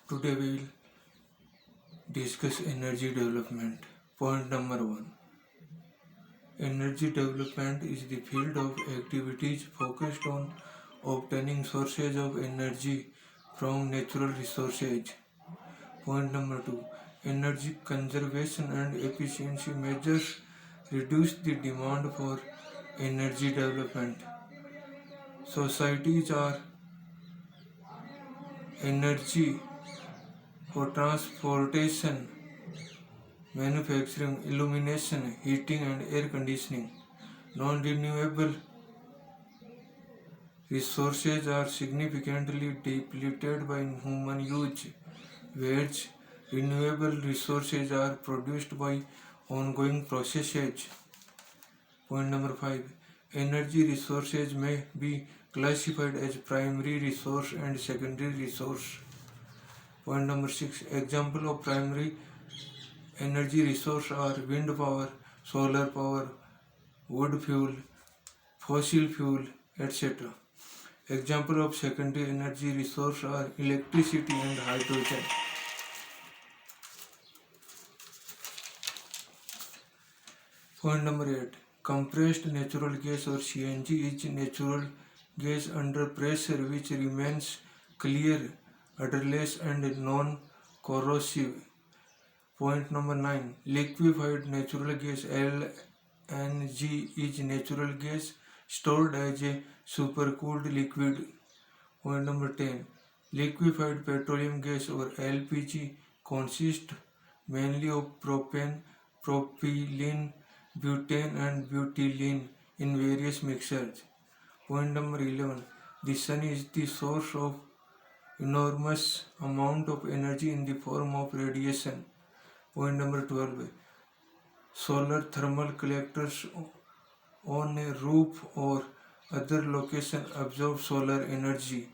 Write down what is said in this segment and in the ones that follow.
Today we will discuss energy development. Point number 1. Energy development is the field of activities focused on obtaining sources of energy from natural resources. Point number 2. Energy conservation and efficiency measures reduce the demand for energy development. Societies are energy for transportation, manufacturing, illumination, heating, and air conditioning. Non renewable resources are significantly depleted by human use, whereas renewable resources are produced by ongoing processes. Point number 5. Energy resources may be classified as primary resource and secondary resource. Point number 6. Example of primary energy resource are wind power, solar power, wood fuel, fossil fuel, etc. Example of secondary energy resource are electricity and hydrogen. Point number 8. Compressed natural gas or CNG is natural gas under pressure which remains clear, odorless and non-corrosive. Point number 9. Liquefied natural gas LNG is natural gas stored as a supercooled liquid. Point number 10. Liquefied petroleum gas or LPG consists mainly of propane, propylene, butane and butylene in various mixtures. Point number 11. The sun is the source of enormous amount of energy in the form of radiation. Point number 12. Solar thermal collectors on a roof or other location absorb solar energy.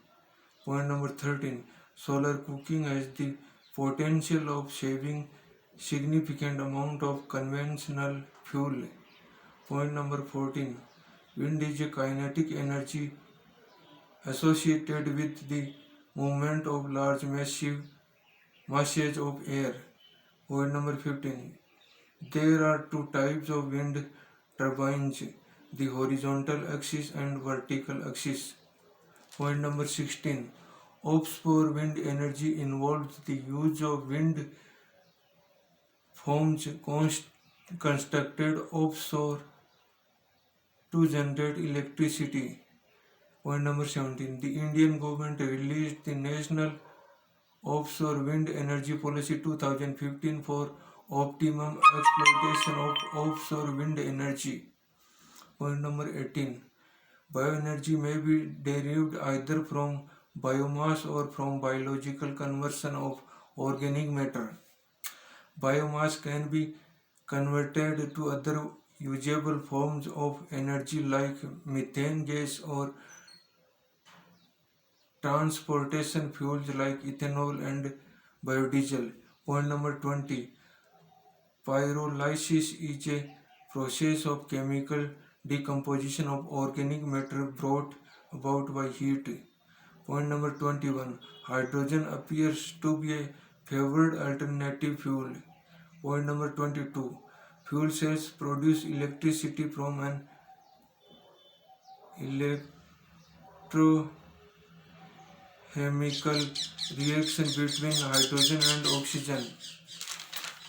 Point number 13. Solar cooking has the potential of saving significant amount of conventional fuel. Point number 14. Wind is a kinetic energy associated with the movement of large masses of air. Point number 15. There are two types of wind turbines, the horizontal axis and vertical axis. Point number 16. Offshore wind energy involves the use of wind farms constructed offshore to generate electricity. Point number 17. The Indian government released the National Offshore Wind Energy Policy 2015 for optimum exploitation of offshore wind energy. Point number 18. Bioenergy may be derived either from biomass or from biological conversion of organic matter. Biomass can be converted to other usable forms of energy like methane gas or transportation fuels like ethanol and biodiesel. Point number 20. Pyrolysis is a process of chemical decomposition of organic matter brought about by heat. Point number 21. Hydrogen appears to be a favored alternative fuel. Point number 22. Fuel cells produce electricity from an electrochemical reaction between hydrogen and oxygen.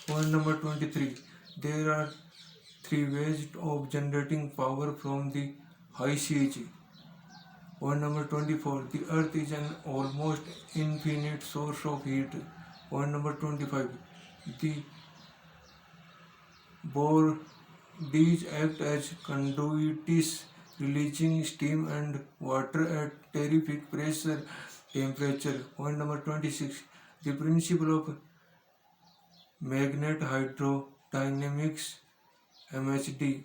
Point number 23. There are three ways of generating power from the high seas. Point number 24. The earth is an almost infinite source of heat. Point number 25. The bodies act as conduits releasing steam and water at terrific temperature. Point number 26. The principle of magnet hydrodynamics MHD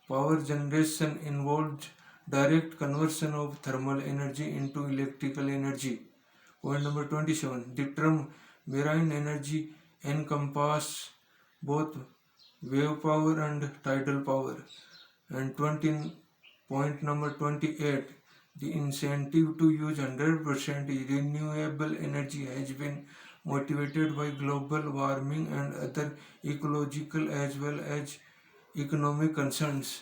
power generation involves direct conversion of thermal energy into electrical energy. Point number 27. The term marine energy encompasses both wave power and tidal power. And point number 28. The incentive to use 100% renewable energy has been motivated by global warming and other ecological as well as economic concerns.